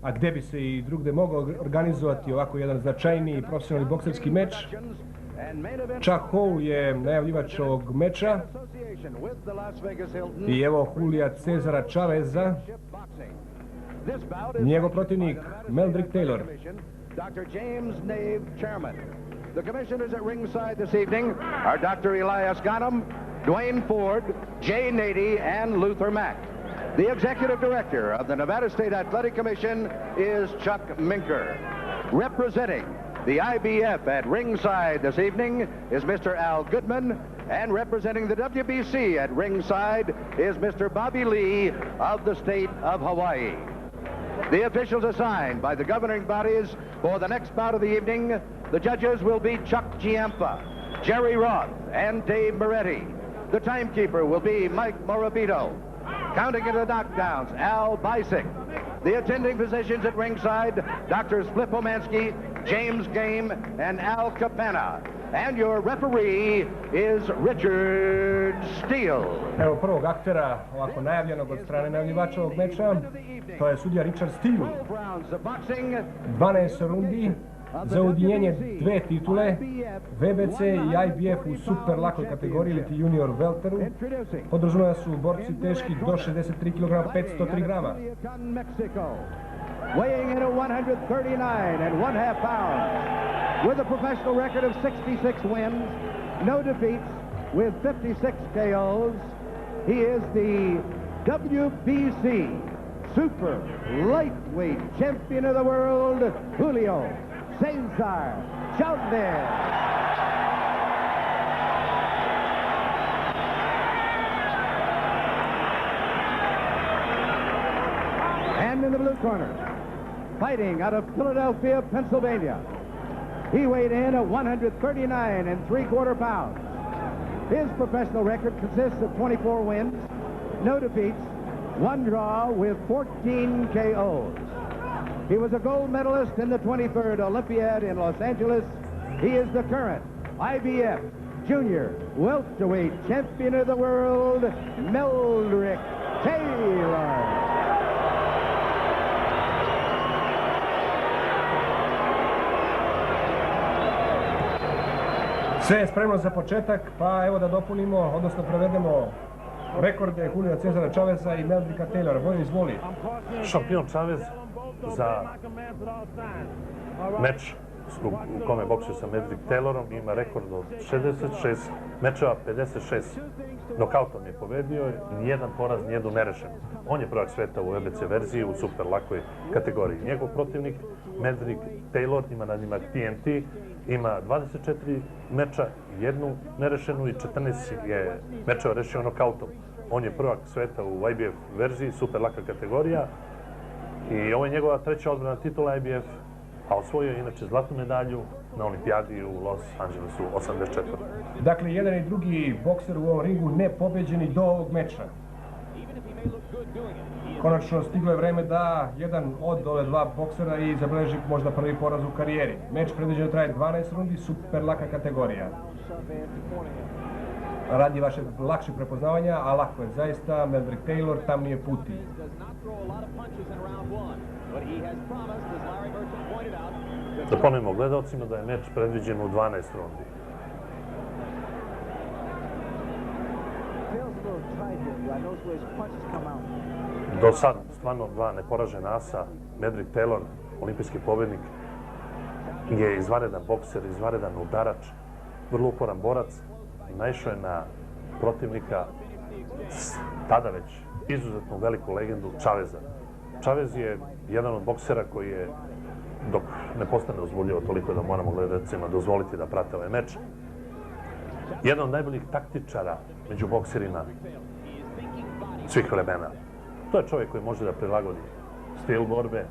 a gde bi se i drugde mogao organizovati ovako jedan značajniji profesionalni bokserski meč. Chuck Hall je najavljivač ovog meča i evo Julija Cezara Chaveza, njegov protivnik Meldrick Taylor. Dr. James Nave, chairman. The commissioners at ringside this evening are Dr. Elias Ghanem, Dwayne Ford, Jay Nady, and Luther Mack. The executive director of the Nevada State Athletic Commission is Chuck Minker. Representing the IBF at ringside this evening is Mr. Al Goodman, and representing the WBC at ringside is Mr. Bobby Lee of the state of Hawaii. The officials assigned by the governing bodies for the next bout of the evening, the judges will be Chuck Giampa, Jerry Roth, and Dave Moretti. The timekeeper will be Mike Morabito. Counting into the knockdowns, Al Bisick. The attending physicians at ringside, Drs. Flip Omansky, James Game, and Al Capana. And your referee is Richard Steele. Evo prvog aktera, ovako najavljenog od strane najavljivača ovog meča, to je sudija Richard Steele. 12 rundi za ujedinjenje dve titule, VBC i IBF u super lakoj kategoriji ili junior welteru. Podržavaju su borci teški do 63 kg, 503 grama. Weighing in at 139.5 pounds, with a professional record of 66 wins, no defeats, with 56 KOs. He is the WBC Super Lightweight Champion of the World, Julio Cesar Chavez. And in the blue corner, fighting out of Philadelphia, Pennsylvania, he weighed in at 139.75 pounds. His professional record consists of 24 wins, no defeats, one draw with 14 KOs. He was a gold medalist in the 23rd Olympiad in Los Angeles. He is the current IBF Junior Welterweight Champion of the World, Meldrick Taylor. Sve je spremno za početak, pa evo da dopunimo, odnosno prevedemo rekorde Julija Cezara Chaveza i Meldricka Taylora. Vojo, izvoli. Šampion Chavez za meč u kome boksuje sa Meldrick Taylorom ima rekord od 66 mečeva, 56 nokautom je pobedio i nijedan poraz, nijednu nerešenu. On je prvak sveta u WBC verziji u super lakoj kategoriji. Njegov protivnik Meldrick Taylor ima nadimak TNT, ima 24 meča, jednu nerešenu i 14 je mečeva rešio nokautom. On je prvak sveta u IBF verziji, super laka kategorija i ovo je njegova treća odbrana titula IBF, a osvojio je inače zlatnu medalju na olimpijadi u Los Angelesu 84. Dakle, jedan i drugi bokser u ovom ringu ne pobeđeni do ovog meča. Konačno stiglo je vreme da jedan od ove dva boksera i zabeleži možda prvi poraz u karijeri. Meč predviđeno traje 12 rundi, super laka kategorija. Radi vaše lakše prepoznavanja, a lako je zaista. Meldrick Taylor tam nije puti. Da ponovimo gledalcima da je meč predviđen u 12 rundi. Do sad stvarno dva neporažena asa. Meldrick Taylor, olimpijski pobednik, je izvanredan bokser, izvanredan udarač, vrlo uporan borac. Naišao je na protivnika, tada već izuzetno veliku legendu, Chaveza. Chavez je jedan od boksera koji je, dok ne postane uzbudljivo toliko da moramo gledalcima dozvoliti da prate ovaj meč, jedan od najboljih taktičara među bokserima svih vremena. To je čovjek koji može da prilagodi stil borbe,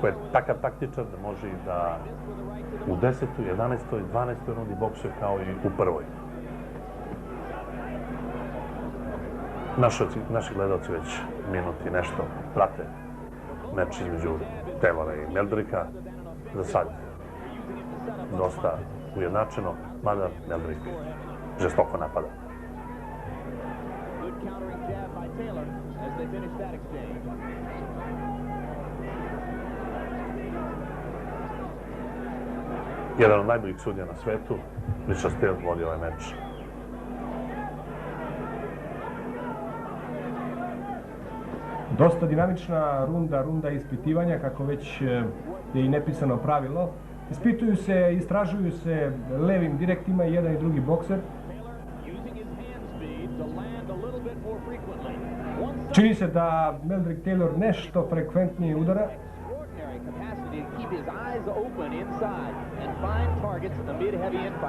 koji je takav taktičar da može i da u 10., 11., 12. rundi boksuje kao i u prvoj. Naši gledalci već minuti nešto prate meč između Taylora i Meldricka. Za sad dosta ujednačeno, mada Meldrick žestoko napada. jedan od najboljih sudija na svetu, Richard Steele vodi ovaj meč. Dosta dinamična runda ispitivanja, kako već je i nepisano pravilo. Ispituju se, istražuju se levim direktima i jedan i drugi bokser. Čini se da Meldrick Taylor nešto frekventnije udara.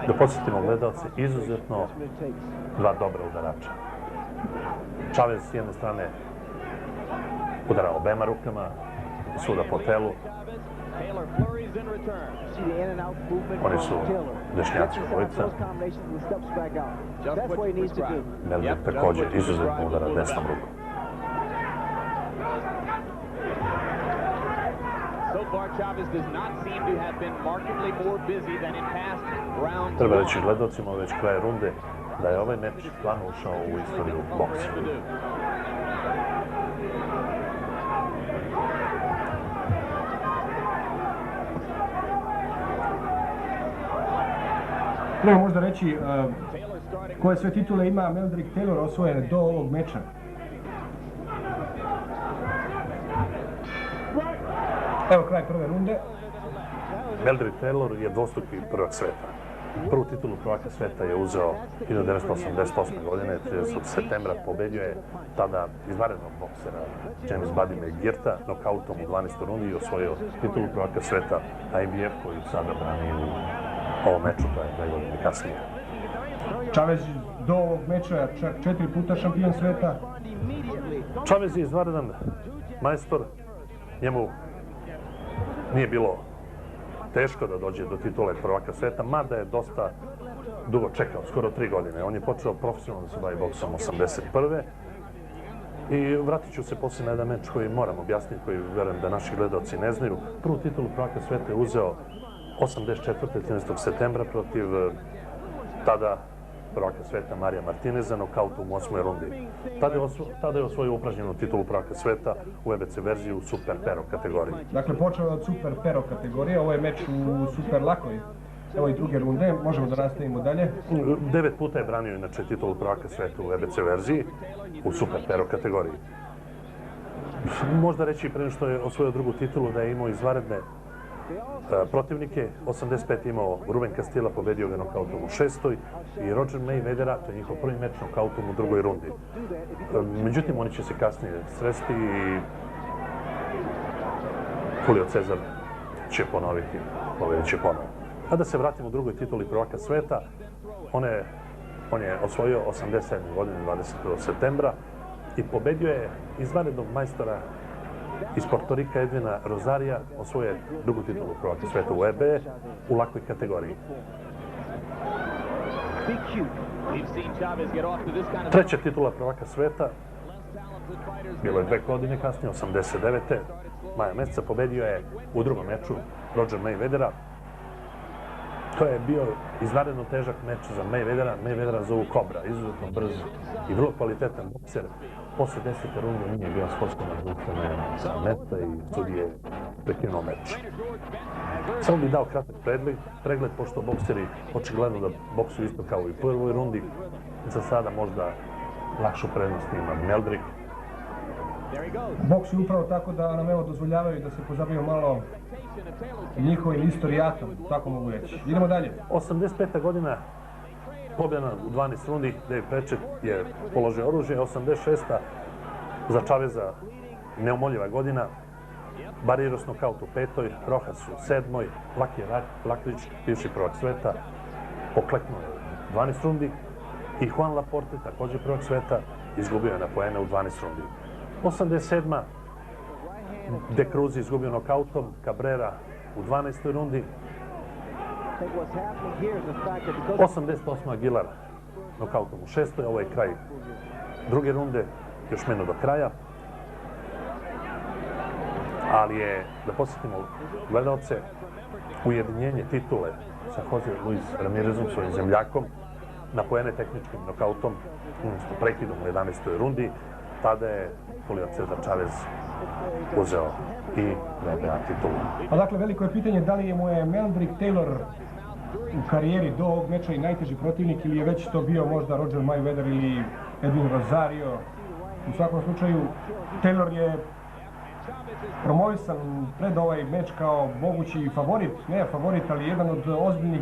Da podsjetimo gledalce, izuzetno dva dobra udarača. Chavez s jedne strane udara obema rukama, svuda po telu. Oni su dešnjaci obojica. Meldrick također izuzetno udara desnom rukom. Treba reći gledalcima već kraje runde da je ovaj meč stvarno ušao u istoriju boksa. Treba možda reći koje sve titule ima Meldrick Taylor osvojene do ovog meča. Evo kraj prve runde. Meldrick Taylor je dvostruki prvak sveta. Prvu titulu prvaka sveta je uzeo 1988. godine, 30. septembra. Pobedio je tada izvanrednog boksera James Buddy McGirta nokautom u 12. rundi i osvojio titulu prvaka sveta IBF koju sada brani u ovom meču, to je 2 godine kasnije. Chavez do ovog meča čak 4 puta šampion sveta. Chavez je izvanredan majstor, njemu nije bilo teško da dođe do titule prvaka sveta, mada je dosta dugo čekao, skoro 3 godine. On je počeo profesionalno da se bavi boksom 81. I vratit ću se poslije na jedan meč koji moram objasniti, koji verujem da naši gledalci ne znaju. Prvu titulu prvaka sveta je uzeo 84. 13. septembra protiv tada prvaka sveta Marija Martineza nokautom u 8. rundi. Tada je osvojio upražnjenu titulu prvaka sveta u EBC verziji u Super Pero kategoriji. Dakle, počeo je od Super Pero kategorije, ovo je meč u Super Lakoj. Evo i druge runde, možemo da nastavimo dalje. 9 puta je branio inače titulu prvaka sveta u EBC verziji u Super Pero kategoriji. Možda reći pre što je osvojio drugu titulu da je imao izvanredne protivnike. 85 imao Ruben Castilla, pobedio ga nokautom u 6. i Roger Mayweathera, to je njihov prvi meč nokautom u 2. rundi. Međutim, oni će se kasnije sresti i Julio Cezar će ponoviti, pobedit će ponovo. A da se vratimo u drugoj tituli prvaka sveta, on je osvojio 87. godine 21. septembra i pobedio je izvanrednog majstora iz Portorika Edvina Rozarija, osvoje drugu titulu prvaka sveta u EB u lakoj kategoriji. Treća titula prvaka sveta, bilo je 2 godine kasnije, 89. maja meseca, pobedio je u drugom meču Roger Mayweathera. To je bio izvanredno težak meč za Mayweathera. Mayweathera zovu Cobra, izuzetno brz i vrlo kvalitetan bokser. Posle 10. runde nije bio sportsko nadvukane sa meta i sudije je prekinuo meč. Samo bih dao kratak pregled, pošto bokseri očigledno da boksuju isto kao i u prvoj rundi. Za sada možda lakšu prednost ima Meldrick. Boks je upravo tako da nam evo dozvoljavaju da se pozabavimo malo njihovim istorijatom, tako mogu reći. Idemo dalje. 85. godina, pobjeda u 12 rundi, Dave Pratchett je položio oružje. 86. za Chaveza neumoljiva godina, Barrios nokaut u 5. Rojas u 7. Laki Lakrić, bivši prvak sveta, pokleknuo je u 12 rundi i Juan Laporte, također prvak sveta, izgubio je na poene u 12 rundi. 87. De Cruz izgubio nokautom, Cabrera u 12. rundi. 88. Aguilar nokautom u 6. Ovo je kraj druge runde, još meno do kraja. Ali je, da podsjetimo gledalce, ujedinjenje titule sa Jose Luis Ramirezom, svojim zemljakom, na poene tehničkim nokautom, odnosno prekidom u 11. rundi. Tada je Julio Cezar Chavez uzeo i WBA titulu. A dakle, veliko je pitanje da li mu je Meldrick Taylor u karijeri do ovog meča i najteži protivnik ili je već to bio možda Roger Mayweather ili Edwin Rosario. U svakom slučaju, Taylor je promovisan pred ovaj meč kao mogući favorit, ne favorit, ali jedan od ozbiljnih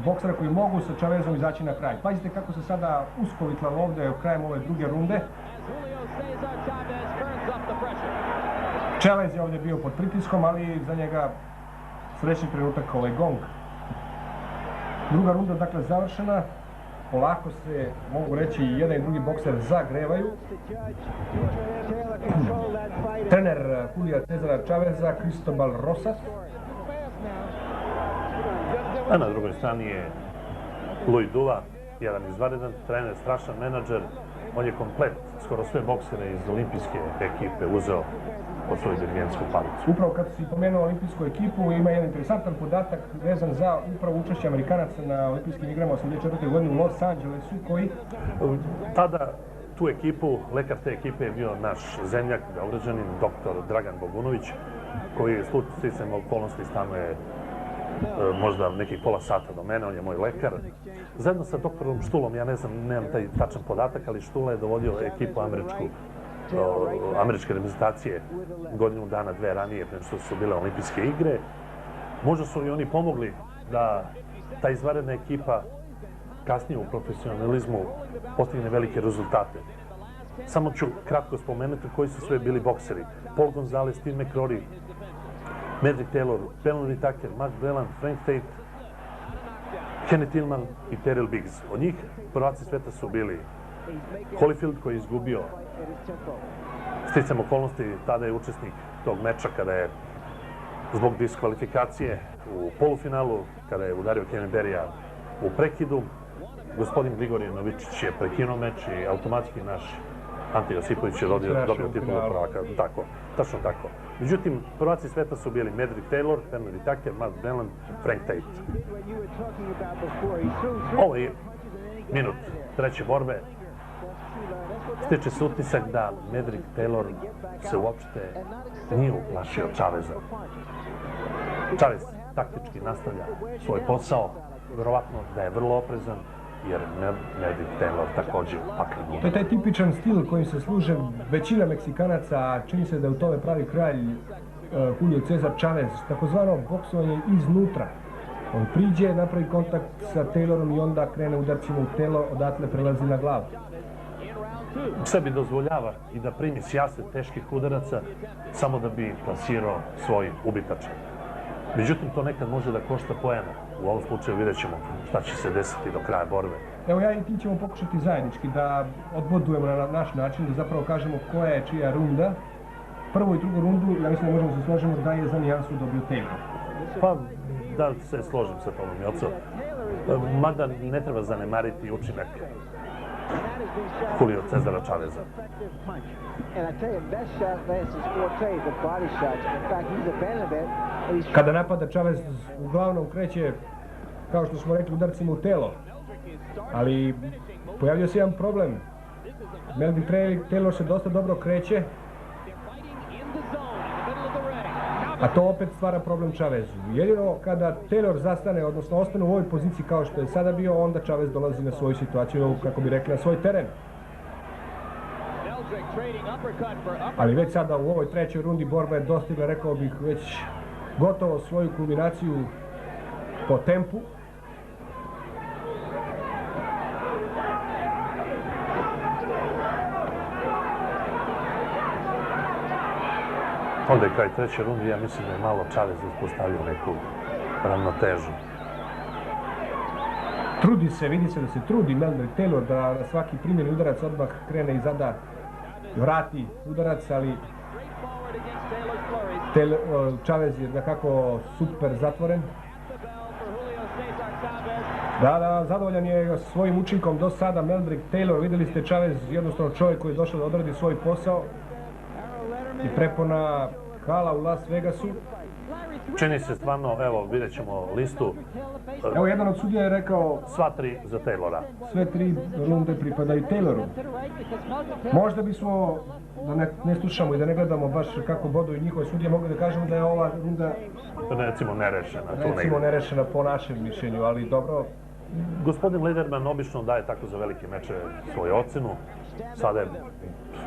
boksera koji mogu sa Chavezom izaći na kraj. Pazite kako se sada uskovitlalo ovde krajem ove druge runde. Chavez je ovdje bio pod pritiskom, ali za njega srećni trenutak ovaj gong. Druga runda dakle završena. Polako se, mogu reći, i jedan i drugi bokser zagrevaju. Trener Julija Cezara Chaveza, Cristobal Rosas. A na drugoj strani je Louis Duva, jedan izvanredan trener, strašan menadžer. On je komplet, skoro sve boksere iz olimpijske ekipe uzeo pod svoju dirigentsku palicu. Upravo kad si pomenuo olimpijsku ekipu, ima jedan interesantan podatak vezan za upravo učešće Amerikanaca na olimpijskim igrama 1984. godine u Los Angelesu, koji... Tada tu ekipu, lekar te ekipe je bio naš zemljak, Beograđanin, doktor Dragan Bogunović, koji je sticajem okolnosti stanuje možda nekih pola sata do mene, on je moj lekar. Zajedno sa doktorom Štulom, ja ne znam, nemam taj tačan podatak, ali Štula je dovodio ekipu američke reprezentacije godinu dana, dve ranije, prema što su bile olimpijske igre. Možda su i oni pomogli da ta izvanredna ekipa kasnije u profesionalizmu postigne velike rezultate. Samo ću kratko spomenuti koji su sve bili bokseri. Paul Gonzalez, Steve McCrory, Medrick Taylor, Belon Whitaker, Mark Breland, Frank Tate, Kenny Tillman i Terrell Biggs. Od njih prvaci sveta su bili Holyfield, koji je izgubio sticajem okolnosti, tada je učesnik tog meča kada je zbog diskvalifikacije u polufinalu, kada je udario Kenny Berrya u prekidu. Gospodin Grigorije Novičić je prekinuo meč i automatski naš Ante Josipović je dobio titulu prvaka. Tako, tačno tako. Međutim, prvaci sveta su bili Medrick Taylor, Belon Whitaker, Mark Breland, Frank Tate. Ovo je minut treće borbe. Stiče se utisak da Medrick Taylor se uopšte nije uplašio Chaveza. Chavez taktički nastavlja svoj posao, verovatno da je vrlo oprezan, jer Medrick Taylor također pakli. To je taj tipičan stil kojim se služe većina Meksikanaca, a čini se da je u tome pravi kralj Julio Cezar Chavez, takozvano boksovanje iznutra. On priđe, napravi kontakt sa Taylorom i onda krene udarcima u telo, odatle prelazi na glavu. Sebi dozvoljava i da primi sjase teških udaraca samo da bi plasirao svoj ubitač. Međutim, to nekad može da košta poena. U ovom slučaju vidjet ćemo šta će se desiti do kraja borbe. Evo ja i ti ćemo pokušati zajednički da odbodujemo na naš način, da zapravo kažemo koja je čija runda. Prvu i drugu rundu, ja mislim da možemo se složiti da je za nijansu dobio Taylor. Pa, da se složim sa tobom, Joco. Mada ne treba zanemariti učinak Julio Cezara Chaveza. Kada napada, Chavez uglavnom kreće, kao što smo rekli, udarcima u telo. Ali pojavio se jedan problem. Medrick Taylor se dosta dobro kreće, a to opet stvara problem Chavezu. Jedino kada Taylor zastane, odnosno ostane u ovoj poziciji kao što je sada bio, onda Chavez dolazi na svoju situaciju, kako bi rekli, na svoj teren. Ali već sada u ovoj trećoj rundi borba je dostigla, rekao bih, već gotovo svoju kulminaciju po tempu. Ovdje je kraj treće runde, ja mislim da je malo Chavez uspostavio neku ravnotežu. Trudi se, vidi se da se trudi Medrick Taylor da na svaki primjeni udarac odmah krene i zada vrati udarac, ali Chavez je nekako super zatvoren. Da, zadovoljan je svojim učinkom do sada Medrick Taylor. Vidjeli ste, Chavez jednostavno čovjek koji je došao da odradi svoj posao i prepona hala u Las Vegasu. Čini se stvarno, evo, vidjet ćemo listu. Evo, jedan od sudija je rekao Sva tri za Taylora. sve 3 runde pripadaju Tayloru. Možda bismo, da ne slušamo i da ne gledamo baš kako boduju njihove sudije, mogli da kažemo da je ova runda Recimo nerešena. recimo nerešena po našem mišljenju, ali dobro. Gospodin Lederman obično daje tako za velike meče svoju ocenu. Sada je,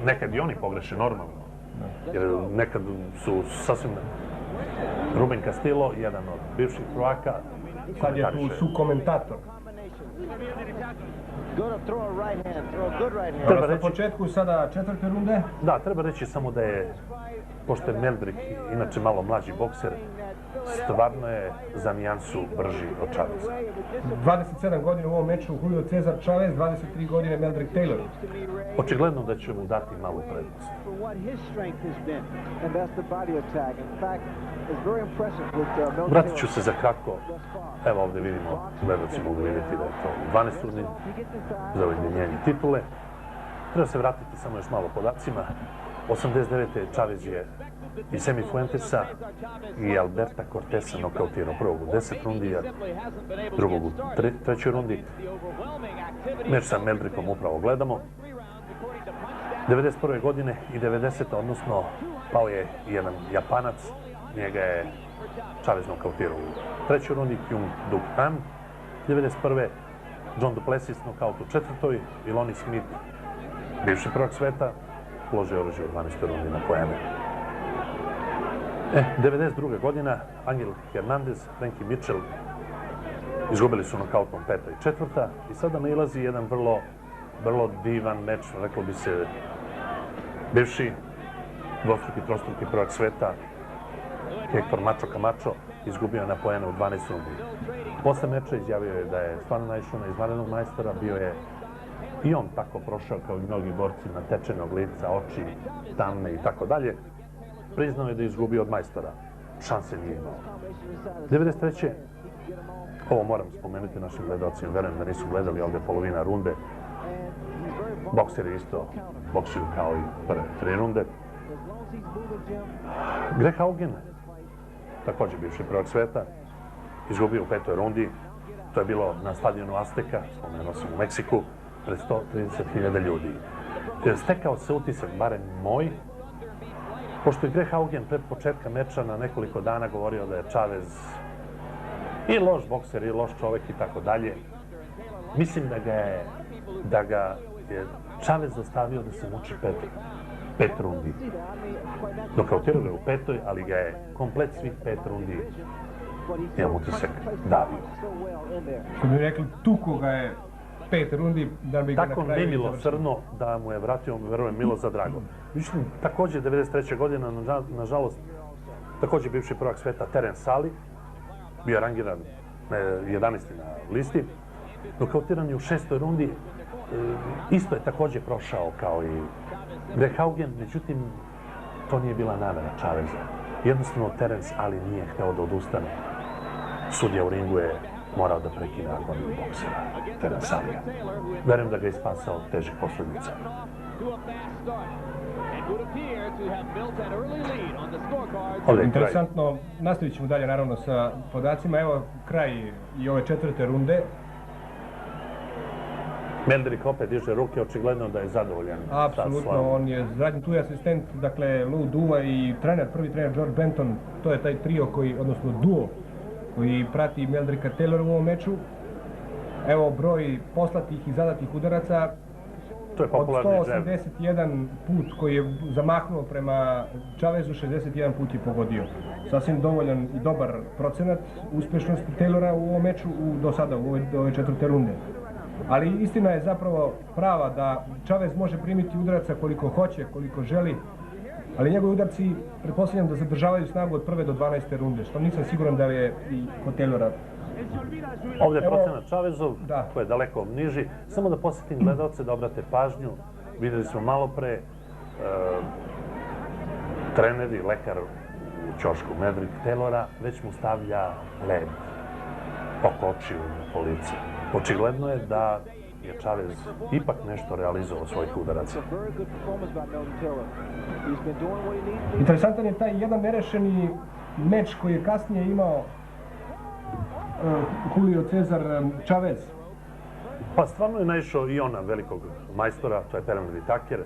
nekad i oni pogreše normalno. Jer nekad su sasvim... Ruben Castillo, jedan od bivših prvaka, Sad je tu su komentator. Treba Na reći, početku sada 4. runde. da, treba reći samo da je, pošto je Meldrick inače malo mlađi bokser, stvarno je za nijansu brži od Chaveza. 27 godina u ovom meču Julio Cesar Chavez, 23 godine Meldrick Taylor. Očigledno da će mu dati malu prednost. Vratit ću se za kratko. Evo ovdje vidimo, gledaoci mogu vidjeti da je to 12 turni za ujedinjenje titule. Treba se vratiti samo još malo podacima. 89. Chavez je i Semi Fuentesa i Alberta Cortesa nokautirao prvog u 10 rundi, a drugog u 3. rundi. Meč sa Meldrickom upravo gledamo. 91. godine i 90. odnosno pao je jedan Japanac, njega je Chavez nokautirao u 3. rundi, Kyung Duk Han. 91. John Duplessis nokaut u 4. i Lonnie Smith, bivši prvak sveta, položio oružje u 12. rundi na poene. 92. godina, Angel Hernandez, Frankie Mitchell izgubili su nokautom 5. i 4. I sada nailazi jedan vrlo divan meč, reklo bi se, bivši dvostruki, trostruki prvak sveta, Hector Macho Camacho, izgubio na poene u 12 rundi. Posle meča izjavio je da je stvarno naišao na izvanrednog majstora, bio je i on tako prošao kao i mnogi borci na tečenog lica, oči, tamne i tako dalje. Priznao je da je izgubio od majstora. Šanse nije imao. 93. Ovo moram spomenuti našim gledalcima, verujem da nisu gledali ovdje polovina runde. Bokseri isto boksuju kao i prve 3 runde. Greg Haugen, također bivši prvak sveta, izgubio u 5. rundi. To je bilo na stadionu Azteka, spomenuo sam u Meksiku, pred 130.000 ljudi. Stekao se utisak, barem moj, pošto je Greg Haugen pred početka meča na nekoliko dana govorio da je Chavez i loš bokser, i loš čovek i tako dalje. Mislim da ga je Chavez ostavio da se muči 5 rundi. Nokautirao ga u 5. ali ga je komplet svih 5 rundi, imam utisak, davio. Što bi rekli, tuko ga je 5 rundi da bi ga na tako kraju nemilosrdno da mu je vratio, verujem, milo za drago. Mislim, također 93. godina, nažalost, također bivši prvak sveta Terence Sali, bio rangiran 11. na listi, nokautiran je u 6. rundi, isto je također prošao kao i Greg Haugen, međutim, to nije bila namera Chaveza. Jednostavno, Terence Ali nije hteo da odustane. Sudija u ringu je morao da prekine agoniju boksera Terence Alija. Verujem da ga je spasao od težih posljedica. Interesantno, nastavit ćemo dalje naravno sa podacima. Evo kraj i ove 4. runde. Meldrick opet diže ruke, očigledno da je zadovoljan. Apsolutno, on je zadnji tu asistent, dakle Lou Duva i trener, prvi trener George Benton, to je taj trio koji, odnosno duo, koji prati Meldricka Taylora u ovom meču. Evo broj poslatih i zadatih udaraca. To je Od popularni džeb. 181 put koji je zamahnuo prema Chavezu, 61 put je pogodio. Sasvim dovoljan i dobar procenat uspješnosti Taylora u ovom meču do sada, u ove 4. runde. Ali istina je zapravo prava da Chavez može primiti udaraca koliko hoće, koliko želi, ali njegovi udarci pretpostavljam da zadržavaju snagu od 1. do 12. runde, što nisam siguran da je i kod Taylora. Ovdje je procenat Chavezov, Da. koji je daleko niži. Samo da posjetim gledalce da obrate pažnju. Vidjeli smo malo pre trener i lekar u ćošku Meldrick Taylora već mu stavlja led oko očiju po licu. Očigledno je da je Chavez ipak nešto realizovao svojih udaraca. Interesantan je taj jedan nerešeni meč koji je kasnije imao Julio Cesar Chavez. Pa stvarno je naišao i on na velikog majstora, to je Pernell Whitaker.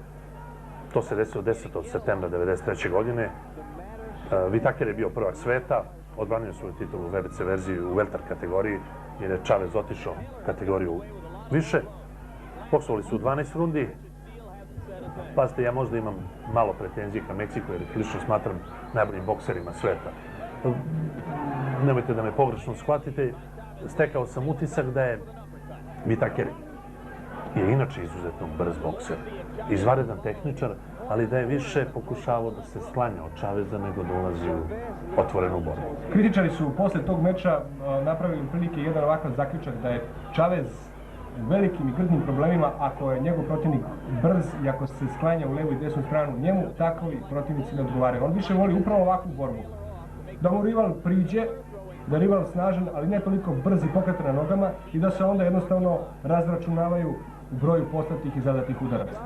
To se desilo 10. septembra 1993. godine. Whitaker je bio prvak sveta, odbranio svoju titulu u WBC verziji u welter kategoriji, jer je Chavez otišao kategoriju više. Boksovali su u 12 rundi. Pazite, ja možda imam malo pretenzije ka Meksiku, jer lično smatram najboljim bokserima sveta. Nemojte da me pogrešno shvatite, stekao sam utisak da je Whitaker je inače izuzetno brz bokser, izvanredan tehničar, ali da je više pokušavao da se sklanja od Chaveza nego da ulazi u otvorenu borbu. Kritičari su posle tog meča napravili prilike jedan ovakav zaključak da je Chavez u velikim i grdnim problemima ako je njegov protivnik brz i ako se sklanja u levu i desnu stranu. Njemu takvi protivnici ne odgovaraju. On više voli upravo ovakvu borbu. Da mu rival priđe, da je rival snažan, ali ne toliko brz i pokretan na nogama i da se onda jednostavno razračunavaju u broju postatih i zadatih udaraca.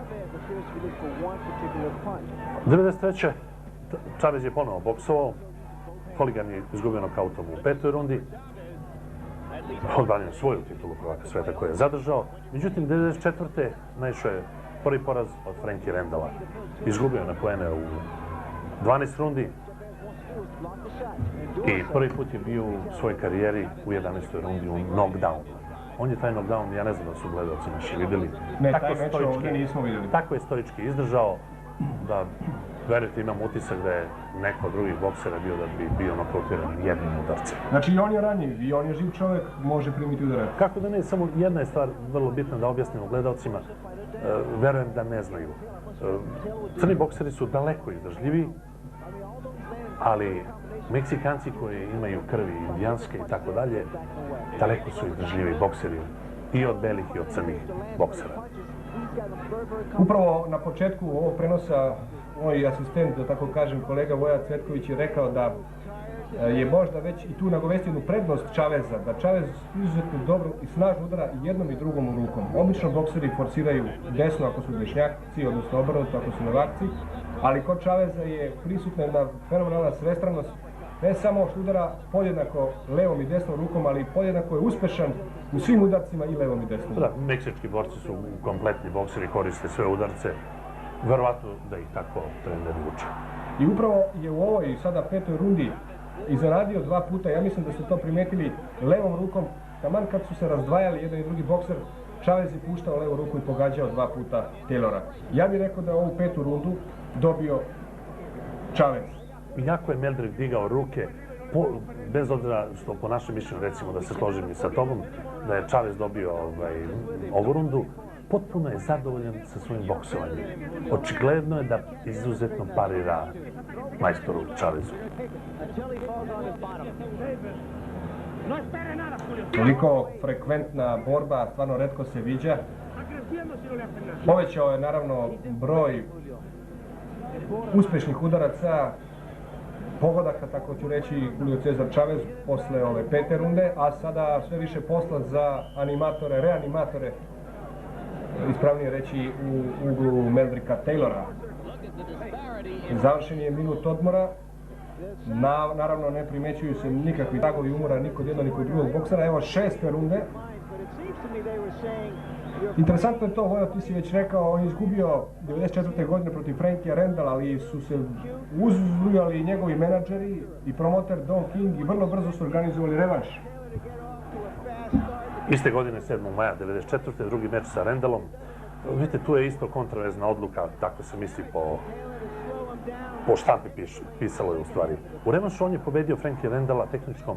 1993. Chavez je ponovo boksovao. Holigan je izgubio nokautom u 5. rundi. Odbranio svoju titulu prvaka sveta koju je zadržao. Međutim, 1994. naišao je prvi poraz od Frankie Randalla. Izgubio je na poene u 12 rundi. I prvi put je bio u svojoj karijeri u 11. rundi u knockdownu. On je taj knockdown, ja ne znam da su gledalci naši vidjeli. Ne, taj meč ovdje nismo vidjeli. Tako je stoički izdržao da, verujte, imam utisak da je neko od drugih boksera bio da bi bio nokautiran jednim udarcem. Znači i on je ranjiv, i on je živ čovjek, može primiti udarac. Kako da ne, samo jedna je stvar vrlo bitna da objasnimo gledalcima. Verujem da ne znaju. Crni bokseri su daleko izdržljiviji, ali Meksikanci koji imaju krvi indijanske i tako dalje, daleko su izdržljivi bokseri i od belih i od crnih boksera. Upravo na početku ovog prenosa moj asistent, da tako kažem, kolega Voja Cvetković je rekao da je možda već i tu nagovestio jednu prednost Chaveza, da Chavez izuzetno dobro i snažno udara jednom i drugom rukom. Obično bokseri forsiraju desno ako su dešnjaci, odnosno obrnuto ako su levakci, ali kod Chaveza je prisutna jedna fenomenalna svestranost, ne samo što udara podjednako levom i desnom rukom, ali podjednako je uspešan u svim udarcima i levom i desnom. Da, meksički borci su kompletni bokseri, koriste sve udarce, verovatno da ih tako treneri uče. I upravo je u ovoj sada 5. rundi iznenadio 2 puta, ja mislim da ste to primetili, levom rukom, taman kad su se razdvajali jedan i drugi bokser, Chavez je puštao levu ruku i pogađao 2 puta Taylora. Ja bih rekao da je ovu 5. rundu dobio Chavez. Iako je Meldrick digao ruke, bez obzira što po našem mišljenju, recimo da se složim i sa tobom, da je Chavez dobio ovu rundu, potpuno je zadovoljan sa svojim boksovanjem. Očigledno je da izuzetno parira majstoru Chavezu. Toliko frekventna borba, stvarno retko se viđa. Povećao je naravno broj uspešnih udaraca, pogodaka, tako ću reći, Julio Cesar Chavez posle ove 5. runde, a sada sve više posla za animatore, reanimatore, ispravnije reći u uglu Meldricka Taylora. Završen je minut odmora, naravno ne primećuju se nikakvi tragovi umora ni kod jednog ni kod drugog boksera. Evo 6. runde. Interesantno je to, Vojo, ti si već rekao, on je izgubio 1994. godine protiv Frankia Randalla, ali su se uzrujali njegovi menadžeri i promoter Don King i vrlo brzo su organizovali revanš. Iste godine, 7. maja 1994. drugi meč sa Randallom. Vidite, tu je isto kontraverzna odluka, tako se misli po štampi pisalo je u stvari. U revanšu on je pobedio Frankia Randalla tehničkom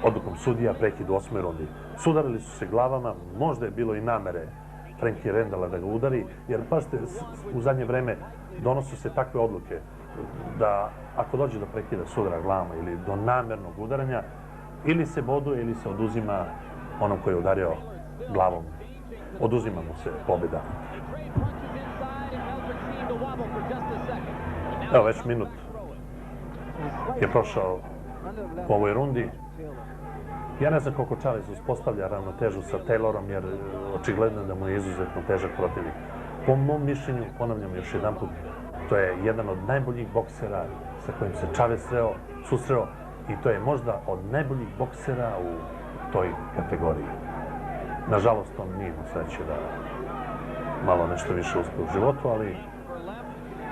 odlukom sudija, prekid u 8. rundi. Sudarili su se glavama, možda je bilo i namere Frankie Randalla da ga udari, jer pazite, u zadnje vreme donose se takve odluke da ako dođe do prekida sudara glavama ili do namernog udaranja, ili se boduje ili se oduzima onom koji je udario glavom. Oduzima mu se pobjeda. Evo, već minut je prošao u ovoj rundi. Ja ne znam koliko Chavez uspostavlja ravnotežu sa Taylorom, jer očigledno da mu je izuzetno težak protivnik. Po mom mišljenju, ponavljam još jedan put, to je jedan od najboljih boksera sa kojim se Chavez susreo i to je možda od najboljih boksera u toj kategoriji. Nažalost, on nije imao sreće da malo nešto više uspije u životu, ali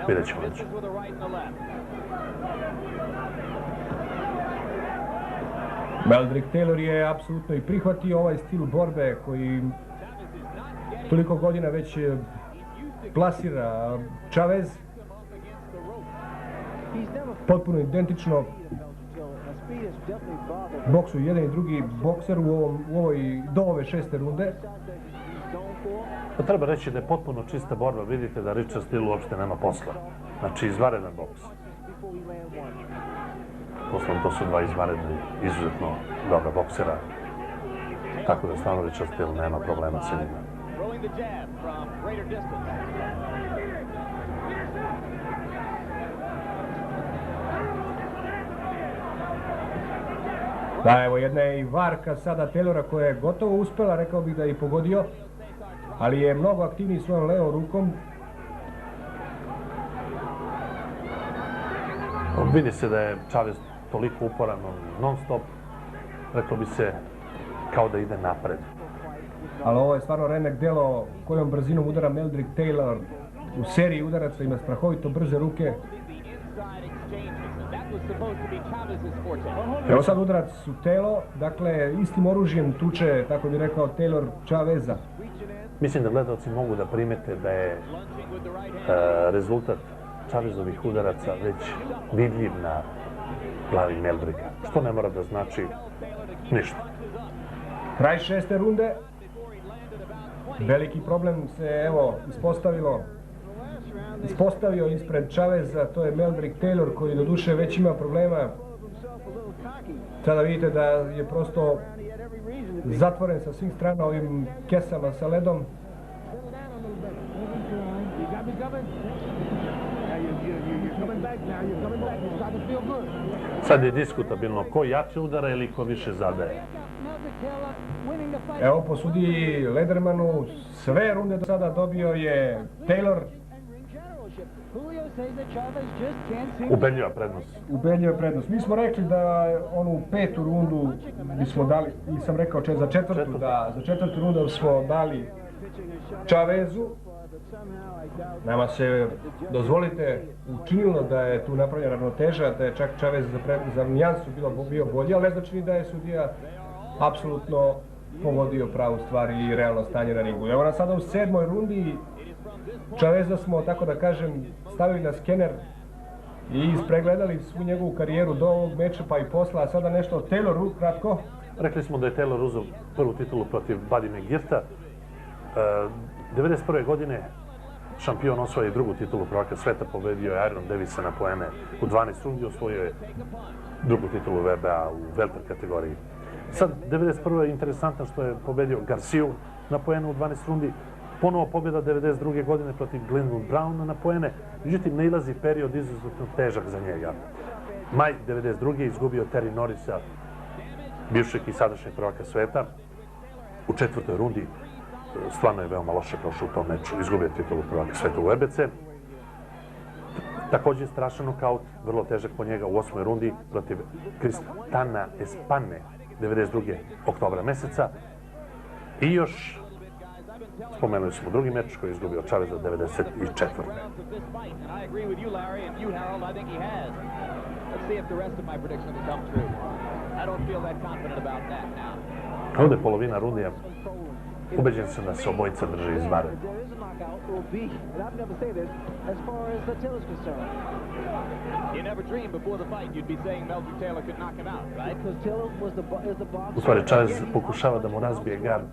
vidjet ćemo već. Meldrick Taylor je apsolutno i prihvatio ovaj stil borbe koji toliko godina već plasira Chavez. Potpuno identično boksu jedan i drugi bokser do ove 6. runde. Pa treba reći da je potpuno čista borba. Vidite da Richard Steele uopšte nema posla. Znači, izvaredan boks. Posledno, to su dva izvaredni, izuzetno dobra boksera. Tako da stvarno Richard Steele nema problema sa njima. Da, evo jedna je i varka sada Taylora koja je gotovo uspela, rekao bih da je i pogodio, ali je mnogo aktivniji svojom levom rukom. Vidi se da je Chavez toliko uporan, non stop, rekao bi se kao da ide napred. Ali ovo je stvarno remek delo kojom brzinom udara Meldrick Taylor u seriji udaraca, ima strahovito brze ruke. Evo sad udarac u telo, dakle istim oružjem tuče, tako bi rekao Taylor, Chaveza. Mislim da gledalci mogu da primete da je rezultat Chavezovih udaraca već vidljiv na glavi Meldricka, što ne mora da znači ništa. Kraj 6. runde. Veliki problem se evo ispostavio ispred Chaveza, to je Meldrick Taylor koji doduše već ima problema. Sada vidite da je prosto zatvoren sa svih strana ovim kesama sa ledom. Sad je diskutabilno ko jače udara ili ko više zadaje. Evo po sudiji Ledermanu, sve runde do sada dobio je Taylor. Ubedljiva prednost. Ubedljiva prednost. Mi smo rekli da onu 5. rundu bismo dali, nisam rekao za 4. da za 4. rundu smo dali Chavezu. Nama se, dozvolite, učinilo da je tu napravljena ravnoteža, da je čak Chavez za nijansu bio bolji, ali ne znači da je sudija apsolutno pogodio pravu stvar i realno stanje na ringu. Evo nas sada u 7. rundi, Chaveza smo, tako da kažem, stavili na skener i ispregledali svu njegovu karijeru do ovog meča pa i posla, a sada nešto o Tayloru, kratko. Rekli smo da je Taylor uzeo prvu titulu protiv Buddy McGirta. 1991. godine šampion osvoje i drugu titulu prvaka sveta, pobedio je Iron Davisa na poene u 12 rundi, osvojio je drugu titulu WBA u welter kategoriji. Sad, 1991. je interesantno što je pobedio Garciju na poene u 12 rundi, ponovo pobjeda 1992. godine protiv Glenwood Browna na poene, međutim nailazi period izuzetno težak za njega. Maj 1992. izgubio Terry Norrisa, bivšeg i sadašnjeg prvaka sveta, u 4. rundi. Stvarno je veoma loše prošao u tom meču, izgubio titulu prvaka sveta u EBC. Također strašan nokaut, vrlo težak po njega u 8. rundi protiv Cristana Espane 1992. oktobra meseca. I još spomenuli smo drugi meč koji je izgubio Chavez za 1994. Ovdje je polovina rundija. Ubeđen sam da se obojica drže izvanredno. U stvari, Chavez pokušava da mu razbije gard.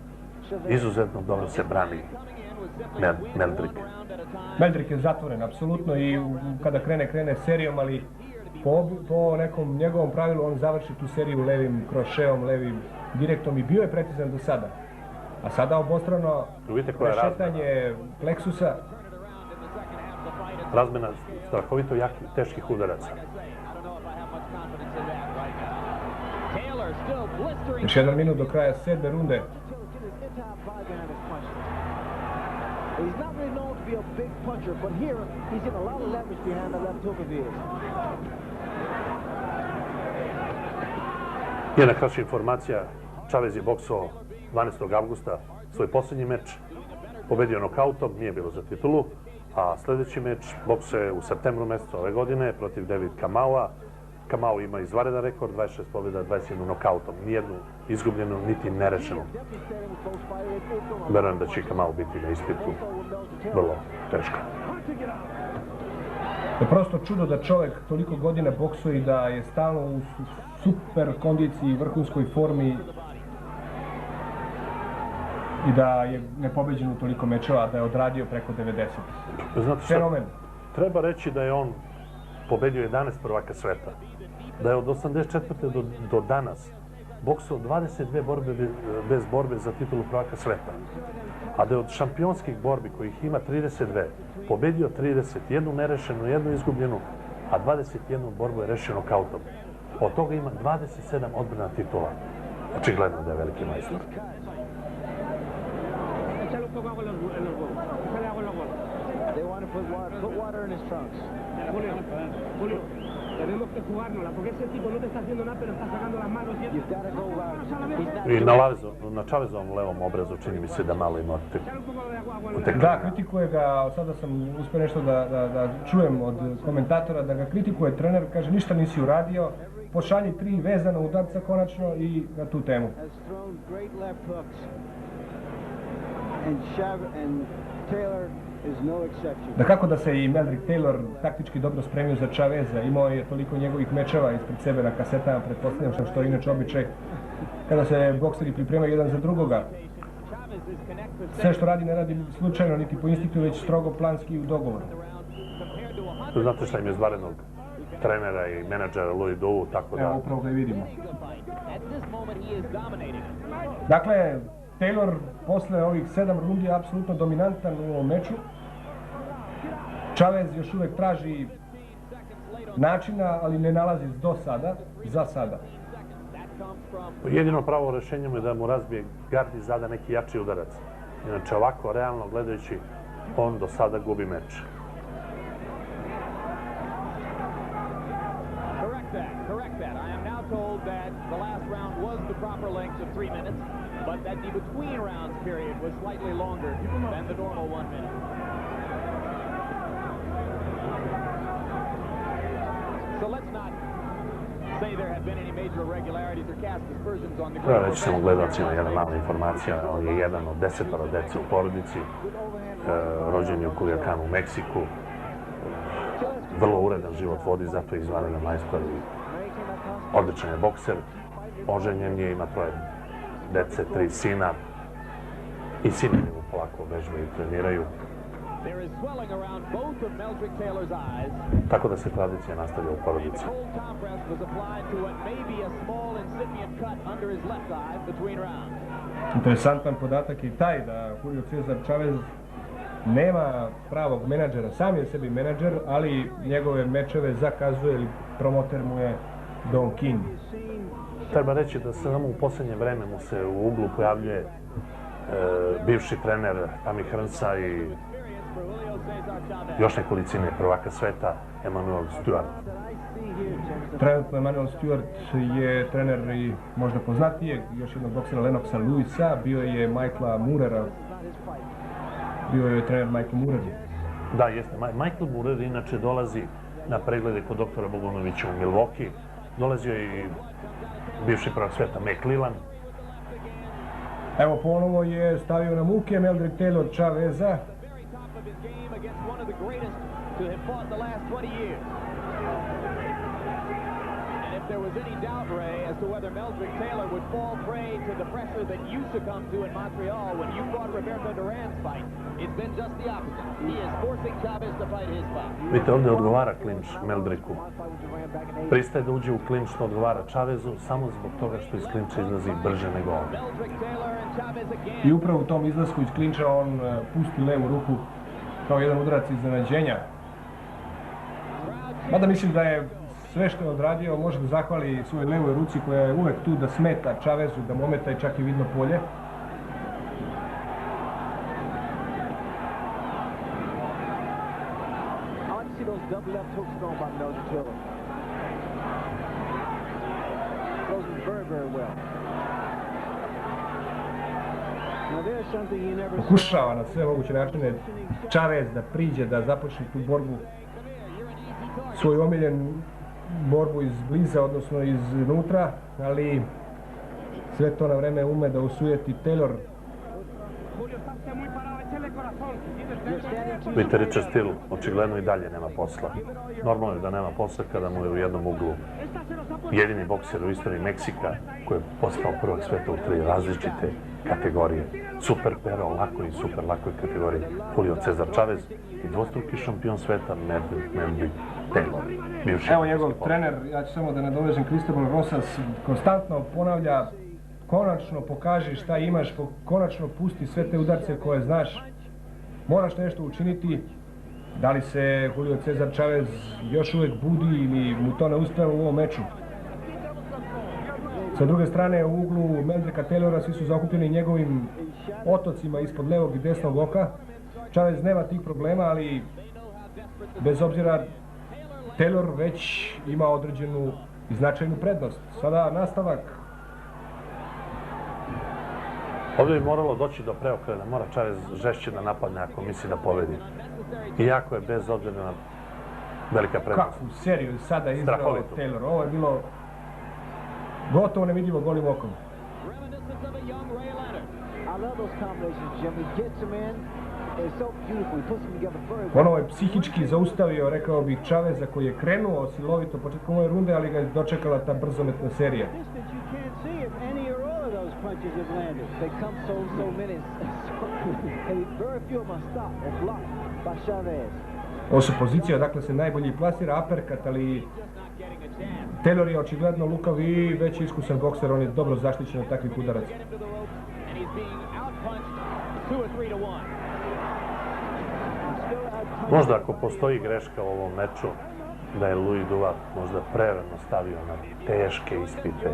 Izuzetno dobro se brani Meldrick. Meldrick je zatvoren, apsolutno, i kada krene serijom, ali po nekom njegovom pravilu on završi tu seriju levim krošeom, levim direktom i bio je precizan do sada. A sada obostrano prešetanje pleksusa. Razmena strahovito jakih, teških udaraca. Još 1 minut do kraja 7. runde. He's not really known to be a big puncher, but here he's getting a lot of leverage behind the left hook of his. Jedna kraća informacija, Chavez je boksao 12. avgusta svoj posljednji meč, pobedio nokautom, nije bilo za titulu, a sljedeći meč boksao je u septembru mjesecu ove godine protiv David Kamaua. Kamau ima izvanredan rekord, 26 pobjeda, 21 nokautom, nijednu izgubljenu, niti nerešenu. Verujem da će Kamau biti na ispitu vrlo teško. Je prosto čudo da čovjek toliko godina boksuje i da je stalno u super kondiciji i vrhunskoj formi i da je nepobeđen u toliko mečeva, da je odradio preko 90. Znate šta, Fenomen. treba reći da je on pobedio 11 prvaka sveta, da je od 84. do danas boksao 22 borbe bez borbe za titulu prvaka sveta, a da je od šampionskih borbi kojih ima 32, pobedio 30, jednu nerešenu, jednu izgubljenu, a 21 borbu je rešio nokautom. Od toga ima 27 odbrana titula. Očigledno da je veliki majstor. They want to put water in his trunks. Julio, tenemos que jugárnosla, porque ese tipo no te está haciendo nada, pero está sacando las manos. You've got to go around. He's not. I na Chavezovom levom obrazu čini mi se da malo ima otek. Da, kritikuje ga, sada sam uspio nešto da čujem od komentatora, da ga kritikuje trener, kaže ništa nisi uradio, pošalji 3 vezana udarca konačno i na tu temu. Has thrown great left hooks. And Taylor is no exception. Da kako da se i Meldrick Taylor taktički dobro spremio za Chaveza, imao je toliko njegovih mečeva ispred sebe na kasetama, pretpostavljam što je inače običaj kada se bokseri pripremaju jedan za drugoga. Sve što radi ne radi slučajno, niti po instinktu, već strogo planski u dogovoru. Znate šta im je izvarenog trenera i menadžera Louis Dovu, tako da... Evo, upravo ga i vidimo. Dakle, Taylor posle ovih 7 rundi je apsolutno dominantan u ovom meču. Chavez još uvijek traži načina, ali ne nalazi do sada, za sada. Jedino pravo rešenje mu je da mu razbije gard i zada neki jači udarac. Inače, ovako, realno gledajući, on do sada gubi meč. Correct that. I am now told that the last round was the proper length of 3 minutes, but that the between rounds period was slightly longer than the normal 1 minute. So let's not say there have been any major irregularities or cast aspersions on the Treba reći samo gledalcima jedna mala informacija, on je jedan od 10 dece u porodici, rođen je u Culiacanu u Meksiku, vrlo uredan život vodi, zato je izvanredan majstor i odličan je bokser, oženjen je, ima 3 dece, 3 sina i sinovi mu polako vežbaju i treniraju. Tako da se tradicija nastavlja u porodici. Interesantan podatak je taj da Julio Cesar Chavez nema pravog menadžera, sam je sebi menadžer, ali njegove mečeve zakazuje ili promoter mu je Don King. Treba reći da samo u posljednje vreme mu se u uglu pojavljuje bivši trener Tammy Hearnsa i još nekolicine prvaka sveta, Emanuel Stewart. Trenutno Emanuel Stewart je trener i možda poznatijeg još jednog boksera Lennoxa Lewisa, bio je Michaela Moorera. Bio je trener Michael Moorer. Da, jeste. Michael Moorer inače dolazi na preglede kod doktora Bogunovića u Milwaukee. Dolazio je i bivši prvak sveta McLellan. Evo, ponovo je stavio na muke Meldrick Taylor Chaveza. If there was any doubt, Ray, as to whether Meldrick Taylor would fall prey to the pressure that you succumbed to in Montreal when you fought Roberto Duran's fight, it's been just the opposite. He is forcing Chavez to fight his fight. Vidite, ovdje odgovara klinč Meldricku. Pristaje da uđe u klinč što odgovara Chavezu samo zbog toga što iz klinča izlazi brže nego on. I upravo u tom izlasku iz klinča on pusti levu ruku kao jedan udarac iznenađenja. Mada mislim da je sve što je odradio može da zahvali svojoj levoj ruci koja je uvek tu da smeta Chavezu, da mu ometa i čak i vidno polje. Double left hook thrown by Meldrick Taylor. Throws him very, very well. Now there's something you never saw. Pokušava na sve moguće načine Chavez da priđe, da započne tu borbu, svoju omiljenu borbu izbliza, odnosno iznutra, ali sve to na vreme ume da osujeti Taylor. Vidite, Richard Steele očigledno i dalje nema posla. Normalno je da nema posla kada mu je u jednom uglu jedini bokser u istoriji Meksika koji je postao prvog sveta u 3 različite kategorije. Super pero, lakoj i super lakoj kategoriji Julio Cesar Chavez i dvostruki šampion sveta Meldrick Taylor. Evo njegov trener, ja ću samo da nadovežem, Cristobal Rosas, konstantno ponavlja: konačno pokaži šta imaš, konačno pusti sve te udarce koje znaš, moraš nešto učiniti. Da li se Julio Cesar Chavez još uvek budi ili mu to ne uspeva u ovom meču? Sa druge strane, u uglu Meldricka Taylora svi su zakupljeni njegovim otocima ispod levog i desnog oka. Chavez nema tih problema, ali bez obzira Taylor već ima određenu i značajnu prednost. Sada nastavak. Ovdje bi moralo doći do preokrena, mora Chavez žešće da napadne ako misli da pobedi. Iako je bez obzira na velika prednost. Kakvu seriju sada izbrao Taylor, ovo je bilo gotovo nevidljivo golim okom. Ono je psihički zaustavio, rekao bih, Chaveza koji je krenuo silovito početkom ove runde, ali ga je dočekala ta brzometna serija. Punches have landed. They come so many. And very few of them are stopped or blocked by Chavez. Ovo su pozicija, dakle se najbolji plasira uppercut, ali Taylor je očigledno lukav i već iskusan bokser, on je dobro zaštićen od takvih udaraca. Možda ako postoji greška u ovom meču, da je Louis Duval možda prerano stavio na teške ispite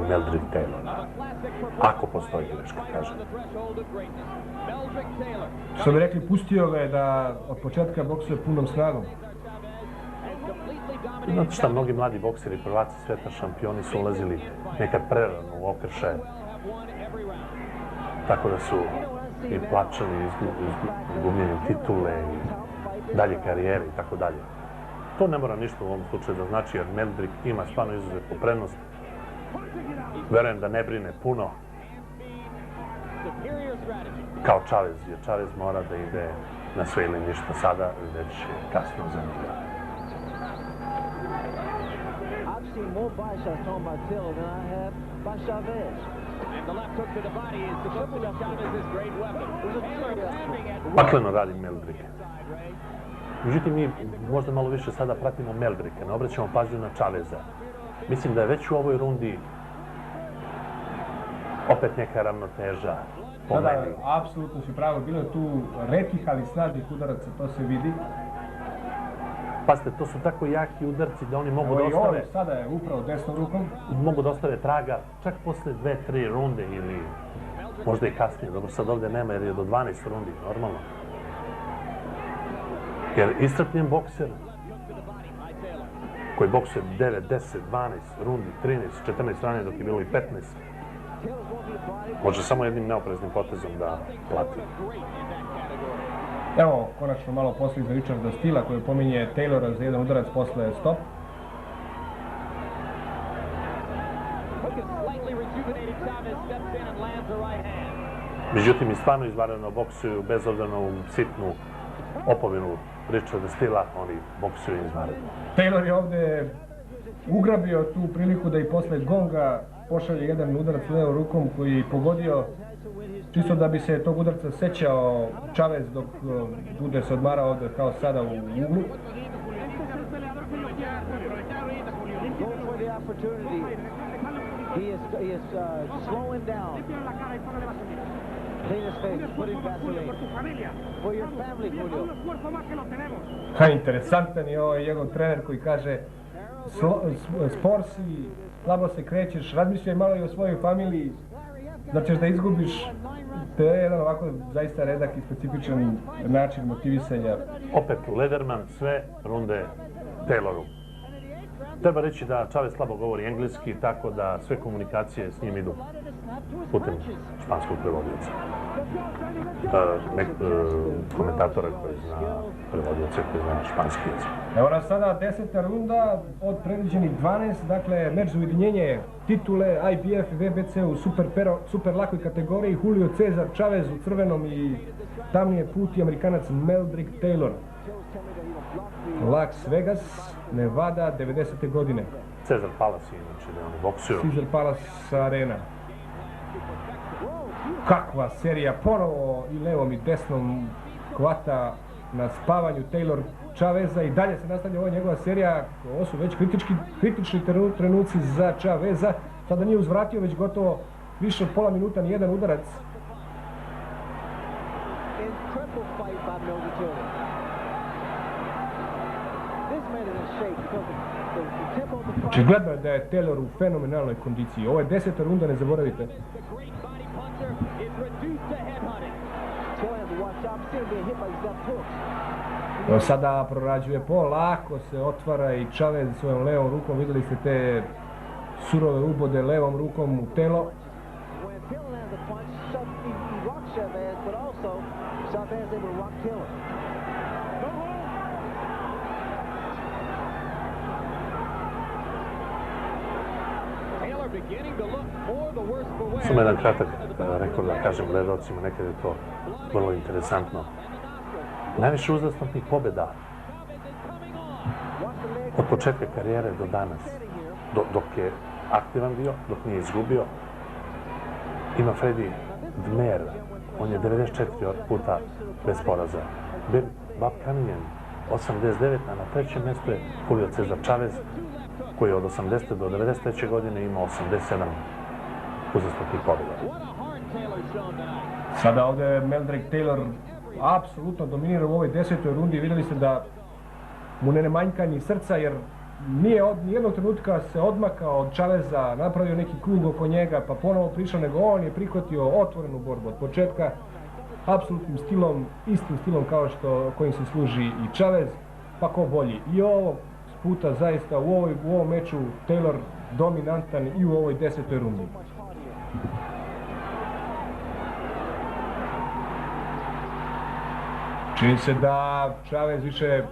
Meldrick Taylor. Ako postoji greška, kažem. Što bi rekli, pustio ga je da od početka boksuje punom snagom. Znate šta, mnogi mladi bokseri, prvaci sveta, šampioni su ulazili nekad prerano u okršaje. Tako da su i plaćali izgubljenjem titule i dalje karijere i tako dalje. To ne mora ništa u ovom slučaju da znači, jer Meldrick ima stvarno izuzetnu prednost. Verujem da ne brine puno kao Chavez, jer Chavez mora da ide na sve ili ništa sada, već je kasno za njega. I've seen more body shots thrown by Taylor than I have by Chavez. And the left hook to the body is supposed to be Chavez's great weapon. Pakleno radi Meldrick. Međutim, mi možda malo više sada pratimo Meldricka, ne obraćamo pažnju na Chaveza. Mislim da je već u ovoj rundi opet neka ravnoteža po meni. Da, apsolutno si pravo. Bilo je tu retkih, ali snažnih udaraca, to se vidi. Pazite, to su tako jaki udarci da oni mogu da ostave... Ovo sada je upravo desnom rukom. Mogu da ostave traga čak posle 2-3 runde ili možda i kasnije. Dobro, sad ovdje nema jer je do 12 rundi, normalno. Jer iscrpljen bokser koji boksuje 9, 10, 12 rundi, 13, 14 strane dok je bilo i 15, može samo jednim neopreznim potezom da plati. Evo, konačno malo posle za Richarda Steela koji pominje Taylora za jedan udarac posle stop. Međutim, i stvarno izvanredno boksuju bez obzira na sitnu opomenu Richarda Steela, oni boksuju izvanredno. Taylor je ovde ugrabio tu priliku da i posle gonga pošalje jedan udarac levom rukom koji je pogodio, čisto da bi se tog udarca sećao Chavez dok bude se odmarao ovde kao sada u uglu. Ha, interesantan je ovaj njegov trener koji kaže: spor si, slabo se krećeš, razmišljaj malo i o svojoj familiji, da ćeš da izgubiš. To je jedan ovako zaista redak i specifičan način motivisanja. Opet Lederman sve runde Tayloru. Treba reći da Chavez slabo govori engleski, tako da sve komunikacije s njim idu putem španskog prevodioca. Komentatora koji zna prevodioca koji zna španski jezik. Evo nas sada 10. runda od predviđenih 12, dakle meč za ujedinjenje titule IBF i WBC u super lakoj kategoriji. Julio Cesar Chavez u crvenom i tamnije puti Amerikanac Meldrick Taylor. Las Vegas, Nevada, 90. godine. Cesar Palace, inače da oni boksuju. Caesar Palace Arena. Kakva serija, ponovo i levom i desnom hvata na spavanju Taylor Chaveza i dalje se nastavlja ova njegova serija. Ovo su već kritični trenuci za Chaveza. Sada nije uzvratio već gotovo više od pola minuta ni jedan udarac. Očigledno je da je Taylor u fenomenalnoj kondiciji. Ovo je 10. runda, ne zaboravite. Sada prorađuje polako, se otvara i Chavez svojom levom rukom. Vidjeli ste te surove ubode levom rukom u telo. Samo jedan kratak rekord da kažem gledalcima, nekad je to vrlo interesantno. Najviše uzastopnih pobjeda od početka karijere do danas, dok je aktivan bio, dok nije izgubio, ima Freddie Dmer, on je 94 puta bez poraza. Bob Cunningham, 89, a na trećem mjestu je Julio Cesar Chavez, koji je od 80. do 93. godine imao 87 uzastopnih pobjeda. Sada ovdje Meldrick Taylor apsolutno dominira u ovoj 10. rundi. Vidjeli ste da mu ne manjka ni srca, jer nije nijednog trenutka se odmakao od Chaveza, napravio neki krug oko njega, pa ponovo prišao, nego on je prihvatio otvorenu borbu od početka, apsolutnim stilom, istim stilom kao kojim se služi i Chavez, pa ko bolji. I ovog puta zaista u ovom meču Taylor dominantan i u ovoj 10. rundi. Čini se da Chavez više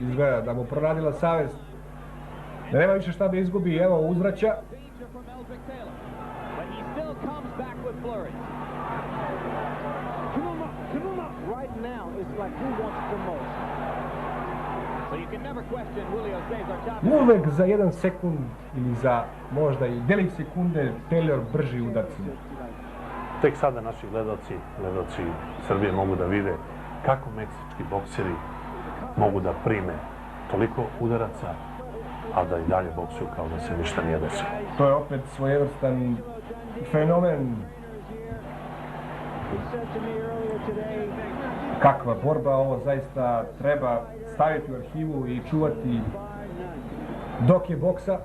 izgleda da mu proradila savest, da nema više šta da izgubi. Evo uzvraća. Uvek za 1 sekund ili za možda i delić sekunde Taylor brži udarcima. Tek sada naši gledalci Srbije mogu da vide kako meksički bokseri mogu da prime toliko udaraca, a da i dalje boksuju kao da se ništa nije desilo. To je opet svojevrstan fenomen. Kakva borba, ovo zaista treba staviti u arhivu i čuvati dok je boksa.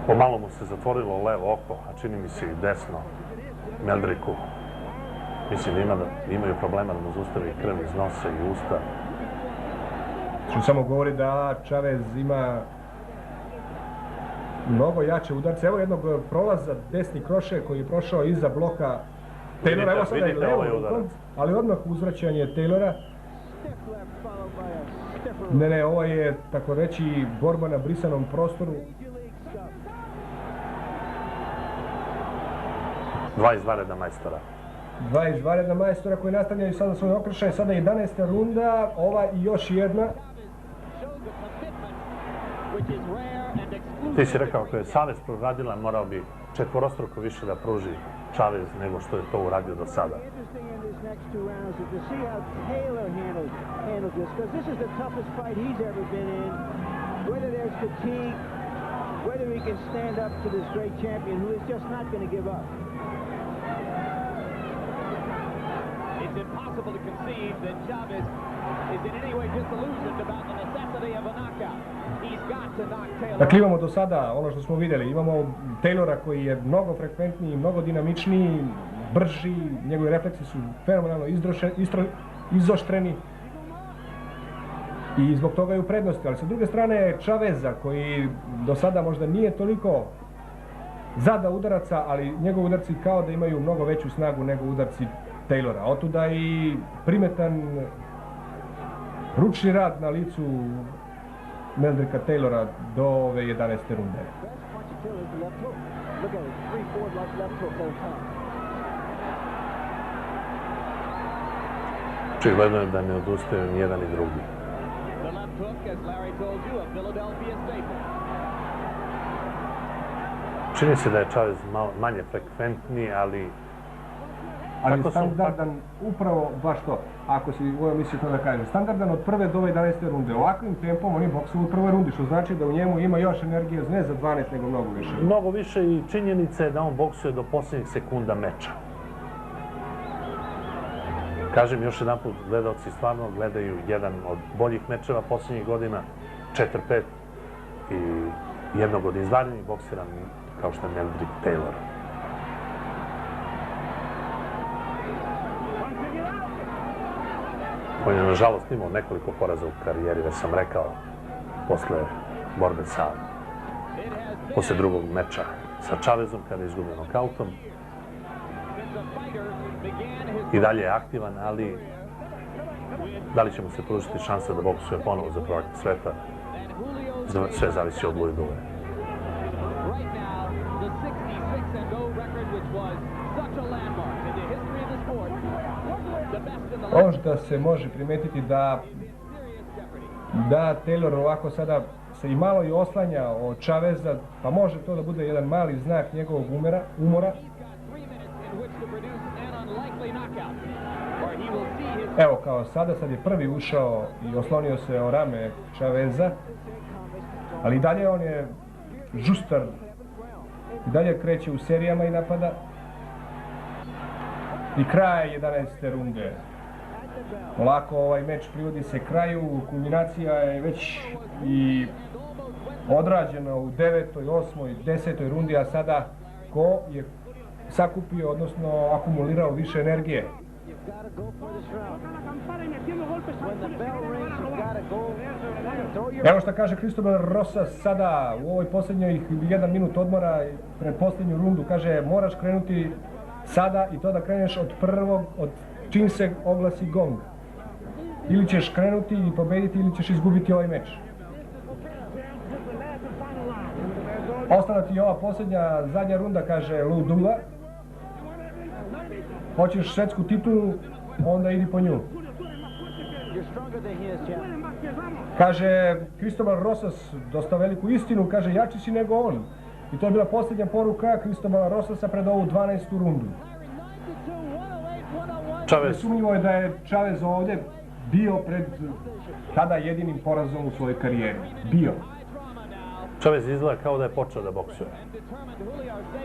Pomalo mu se zatvorilo levo oko, a čini mi se i desno Meldricku. Mislim da imaju problema da mu zaustavi krv iz nosa i usta. Što samo govori da Chavez ima mnogo jače udarce. Evo jednog prolaza, desni kroše koji je prošao iza bloka Taylora. Evo sada i levo rukom, ali odmah uzvraćanje Taylora. Ne, ovo je, tako reći, borba na brisanom prostoru. Dva izvanredna majstora. Dva izvanredna majstora koji nastavljaju sada svoj okršaj. Sada 11. runda, ova i još jedna. Ti si rekao, ako je Savez proradila, morao bi četvorostruko više da pruži Chavez nego što je to uradio do sada. It's impossible to conceive that Chavez is in any way disillusioned about the necessity of a knockout. He's got to knock Taylor. Dakle, imamo do sada ono što smo vidjeli, imamo Taylora koji je mnogo frekventniji, mnogo dinamičniji, brži, njegovi refleksi su fenomenalno izoštreni i zbog toga je u prednosti, ali sa druge strane Chaveza koji do sada možda nije toliko zada udaraca, ali njegovi udarci kao da imaju mnogo veću snagu nego udarci Taylora. Otuda i primetan ručni rad na licu Meldricka Taylora do ove 11. runde. Očigledno je da ne odustaju ni jedan ni drugi. The left hook, as Larry told you, a Philadelphia staple. Čini se da je Chavez manje frekventniji, ali standardan, upravo baš to, ako si u ovoj emisiji to da kažem, standardan od prve do ove 11. runde. Ovakvim tempom oni boksuju u prvoj rundi, što znači da u njemu ima još energije, ne za 12, nego mnogo više. Mnogo više i činjenica je da on boksuje do posljednjih sekunda meča. Kažem još jedan put, gledalci stvarno gledaju jedan od boljih mečeva posljednjih godina, 4-5 i jednog od izvanrednih boksera kao što je Meldrick Taylor. On je nažalost imao nekoliko poraza u karijeri, već sam rekao, posle borbe posle drugog meča sa Chavezom kada je izgubio nokautom. I dalje je aktivan, ali da li će mu se pružiti šansa da boksuje ponovo za prvaka sveta, sve zavisi od Louisville. Ono što se može primetiti da Taylor ovako sada se i malo i oslanja od Chaveza, pa može to da bude jedan mali znak njegovog umora. Evo kao sad je prvi ušao i oslonio se o rame Chaveza, ali i dalje on je žustar, i dalje kreće u serijama i napada. I kraj 11. runde. Polako ovaj meč privodi se kraju, kulminacija je već i odrađena u 9., 8., 10. rundi, a sada ko je sakupio, odnosno akumulirao više energije. Evo što kaže Cristobal Rosas sada u ovoj posljednjoj 1 minut odmora pred posljednju rundu, kaže moraš krenuti sada i to da kreneš od čim se oglasi gong. Ili ćeš krenuti i pobediti ili ćeš izgubiti ovaj meč. Ostala ti je ova posljednja, zadnja runda, kaže Lou Dula. Hoćeš svetsku titulu, onda idi po nju. Kaže Cristobal Rosas dosta veliku istinu, kaže jači si nego on. I to je bila posljednja poruka Cristobala Rosasa pred ovu 12. rundu. Nesumnjivo je da je Chavez ovdje bio pred tada jedinim porazom u svojoj karijeri. Bio. Chavez izgleda kao da je počeo da boksuje.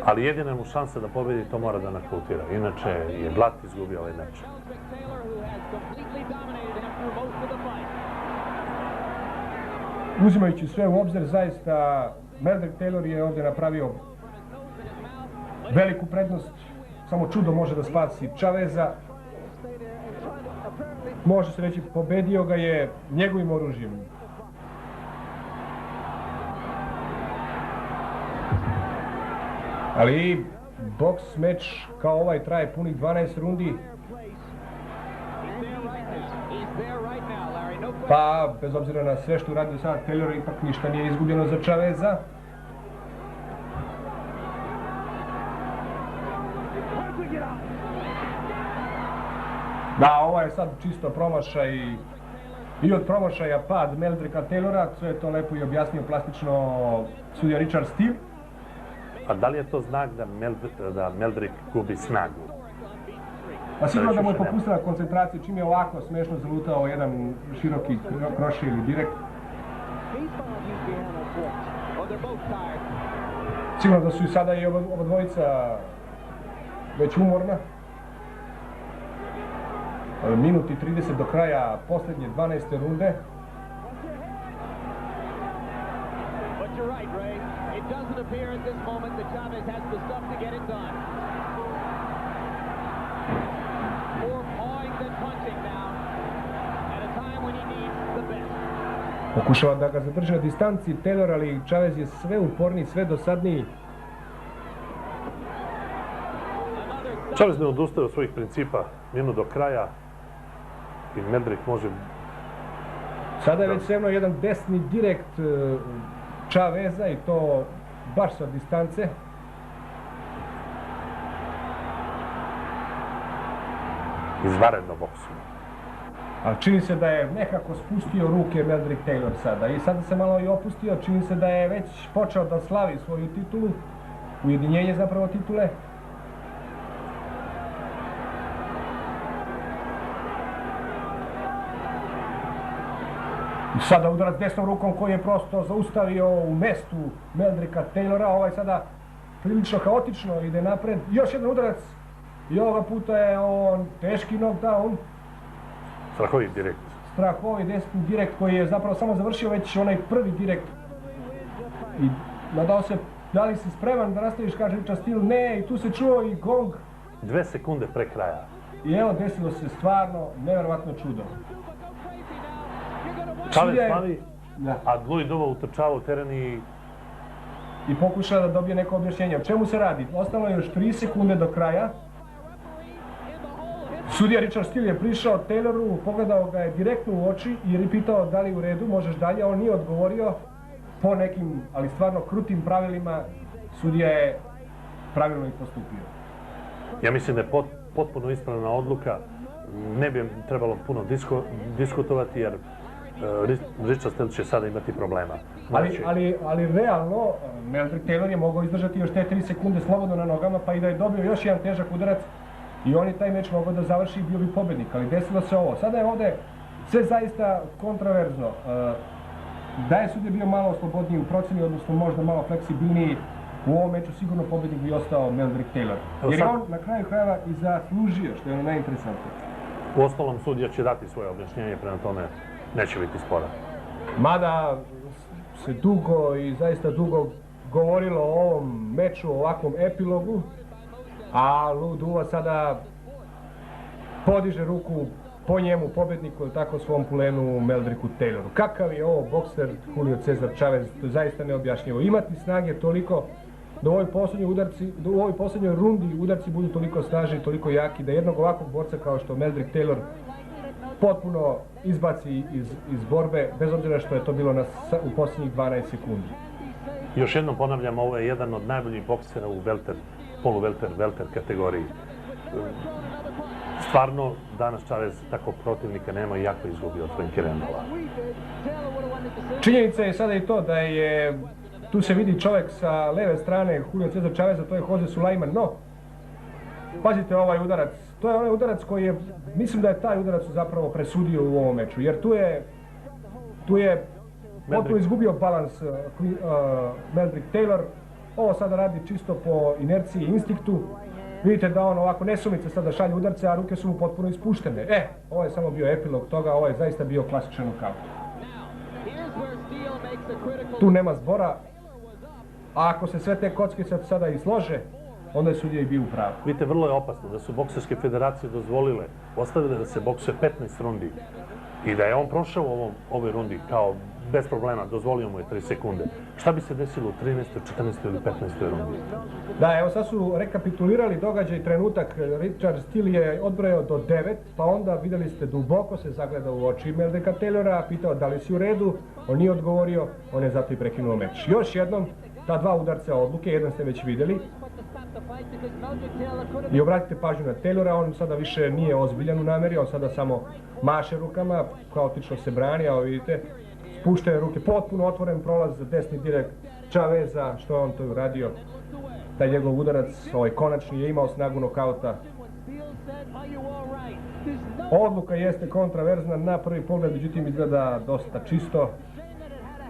Ali jedina mu šansa da pobedi, to mora da nakautira. Inače je Blatt izgubio ovaj meč. Uzimajući sve u obzir, zaista Meldrick Taylor je ovdje napravio veliku prednost. Samo čudo može da spasi Chaveza. Može se reći, pobedio ga je njegovim oružjem. Ali boks meč kao ovaj traje punih 12 rundi. Pa, bez obzira na sve što uradio sada Taylor, ipak ništa nije izgubljeno za Chaveza. Da, ovo je sad čisto promašaj i od promašaja pad Meldricka Taylora, sve je to lepo i objasnio plastično sudija Richard Steele. A da li je to znak da Meldrick gubi snagu? Pa sigurno da mu je popustila koncentracija, čim je ovako smešno zalutao jedan široki krošij ili direkt. Sigurno da su i sada i oba dvojica već umorna. Minut i 30 do kraja posljednje 12. runde. But you're right, Ray. It doesn't appear at this moment that Chavez has the stuff to get it done. More pawing than punching now. At a time when he needs the best. Pokušava da ga zadrži na distanci Taylor, ali Chavez je sve uporniji, sve dosadniji. Chavez ne odustaje od svojih principa, minut do kraja i Meldrick može... Sada je već sve jedan desni direkt Chaveza i to baš sa distance. Izvanredno boksu. Ali čini se da je nekako spustio ruke Meldrick Taylor sada i sada se malo i opustio, čini se da je već počeo da slavi svoju titulu, ujedinjenje zapravo titule. I sada udarac desnom rukom koji je prosto zaustavio u mestu Meldricka Taylora, ovaj sada prilično haotično ide napred. Još jedan udarac i ovoga puta je on teški knockdown. Strahovit direkt. Strahovit desni direkt koji je zapravo samo završio već onaj prvi direkt. I nadao se, da li si spreman da nastaviš, kaže Richard Steele, ne, i tu se čuo i gong. 2 sekunde pre kraja. I evo, desilo se stvarno nevjerovatno čudo. Chavez slavi, Da. a Louis Duva utrčava u teren I pokušao da dobije neko objašnjenje. O čemu se radi? Ostalo je još 3 sekunde do kraja. Sudija Richard Steele je prišao Tayloru, pogledao ga je direktno u oči i je pitao da li u redu, možeš dalje. On nije odgovorio po nekim, ali stvarno krutim pravilima. Sudija je pravilno i postupio. Ja mislim da je potpuno ispravna odluka. Ne bi trebalo puno diskutovati jer Richard Steele će sada imati problema. Ali realno, Meldrick Taylor je mogao izdržati još te 3 sekunde slobodno na nogama, pa i da je dobio još jedan težak udarac i on je taj meč mogao da završi i bio bi pobednik, ali desilo se ovo. Sada je ovdje sve zaista kontraverzno. Da je sudija bio malo slobodniji u proceni, odnosno možda malo fleksibilniji, u ovom meču sigurno pobednik bi ostao Meldrick Taylor. Jer je on na kraju krajeva i zaslužio, što je ono najinteresantnije. U ostalom sudija će dati svoje objašnjenje, prema tome neće biti spora. Mada se dugo i zaista dugo govorilo o ovom meču, o ovakvom epilogu, a Lou Duva sada podiže ruku po njemu, pobedniku, tako svom pulenu Meldricku Tayloru. Kakav je ovo bokser Julio Cesar Chavez, to je zaista neobjašnjivo. Imati snage toliko da u ovoj posljednjoj rundi udarci budu toliko snažni, toliko jaki, da jednog ovakvog borca kao što Meldrick Taylor potpuno izbaci iz borbe, bez obzira što je to bilo u posljednjih 12 sekundi. Još jednom ponavljam, ovo je jedan od najboljih boksera u polu-welter kategoriji. Stvarno, danas Chavez tako protivnika nema i jako izgubio od Frankie Randalla. Činjenica je sada i to da je, tu se vidi čovjek sa leve strane Julio Cesar Chaveza, to je Jose Sulaiman, no, pazite ovaj udarac, to je onaj udarac koji je, mislim da je taj udarac zapravo presudio u ovom meču, jer tu je potpuno izgubio balans Meldrick Taylor. Ovo sada radi čisto po inerciji i instinktu. Vidite da on ovako nesumice sada šalje udarce, a ruke su mu potpuno ispuštene. Ovo je samo bio epilog toga, ovo je zaista bio klasičan nokaut. Tu nema zbora, a ako se sve te kocke sada i slože, onda je sudija i bio u pravu. Vidite, vrlo je opasno da su bokserske federacije dozvolile, ostavile da se boksuje 15 rundi i da je on prošao u ovoj rundi kao bez problema, dozvolio mu je 3 sekunde. Šta bi se desilo u 13., 14. ili 15. rundi? Da, evo sad su rekapitulirali događaj, trenutak. Richard Steele je odbrojao do 9, pa onda vidjeli ste duboko se zagledao u oči Meldricka Taylora, pitao da li si u redu, on nije odgovorio, on je zato i prekinuo meč. Još jednom, ta 2 udarca odluke, jedan ste već vidjeli. I obratite pažnju na Taylora, on sada više nije ozbiljan u namjeri, on sada samo maše rukama, kaotično se brani, a vidite, spuštene ruke, potpuno otvoren prolaz za desni direkt Chaveza, što je on to uradio. Taj njegov udarac, ovaj konačni, je imao snagu nokauta. Odluka jeste kontraverzna, na prvi pogled, međutim izgleda dosta čisto,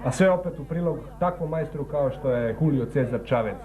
a sve opet u prilog takvom majstru kao što je Julio Cesar Chavez.